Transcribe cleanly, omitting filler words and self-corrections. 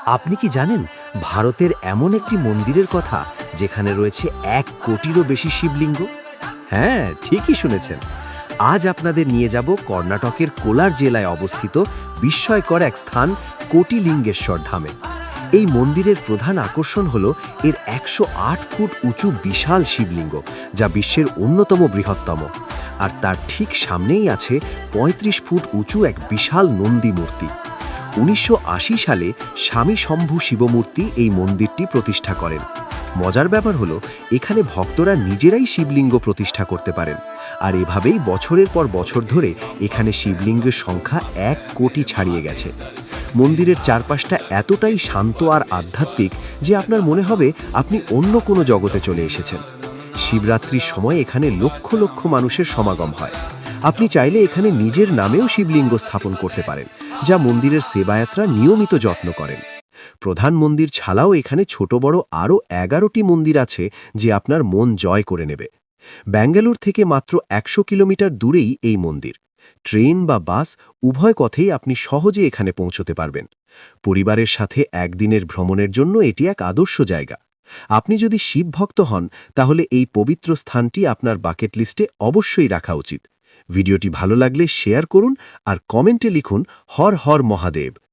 আপনি কি জানেন ভারতের এমন একটি মন্দিরের কথা যেখানে রয়েছে 1 কোটিরও বেশি শিবলিঙ্গ? হ্যাঁ, ঠিকই শুনেছেন। আজ আপনাদের নিয়ে যাব কর্ণাটকের কোলার জেলায় অবস্থিত বিস্ময়কর এক স্থান কোটিলিঙ্গেশ্বর ধামে। এই মন্দিরের প্রধান আকর্ষণ হল এর 108 ফুট উঁচু বিশাল শিবলিঙ্গ, যা বিশ্বের অন্যতম বৃহত্তম। আর তার ঠিক সামনেই আছে 35 ফুট উঁচু এক বিশাল নন্দী মূর্তি। 1980 সালে স্বামী শম্ভু শিবমূর্তি এই মন্দিরটি প্রতিষ্ঠা করেন। মজার ব্যাপার হলো এখানে ভক্তরা নিজেরাই শিবলিঙ্গ প্রতিষ্ঠা করতে পারেন। আর এভাবেই বছরের পর বছর ধরে এখানে শিবলিঙ্গের সংখ্যা 1 কোটি ছাড়িয়ে গেছে। মন্দিরের চারপাশটা এতটাই শান্ত আর আধ্যাত্মিক যে আপনার মনে হবে আপনি অন্য কোনো জগতে চলে এসেছেন। শিবরাত্রির সময় এখানে লক্ষ লক্ষ মানুষের সমাগম হয়। আপনি চাইলে এখানে নিজের নামেও শিবলিঙ্গ স্থাপন করতে পারেন, যা মন্দিরের সেবায়াতরা নিয়মিত যত্ন করেন। প্রধান মন্দির ছাড়াও এখানে ছোট বড় আরও 11টি মন্দির আছে যে আপনার মন জয় করে নেবে। ব্যাঙ্গালোর থেকে মাত্র 100 কিলোমিটার দূরেই এই মন্দির। ট্রেন বা বাস উভয় পথেই আপনি সহজে এখানে পৌঁছতে পারবেন। পরিবারের সাথে একদিনের ভ্রমণের জন্য এটি এক আদর্শ জায়গা। আপনি যদি শিব ভক্ত হন তাহলে এই পবিত্র স্থানটি আপনার বাকেট লিস্টে অবশ্যই রাখা উচিত। ভিডিওটি ভালো লাগলে শেয়ার করুন আর কমেন্টে লিখুন হর হর মহাদেব।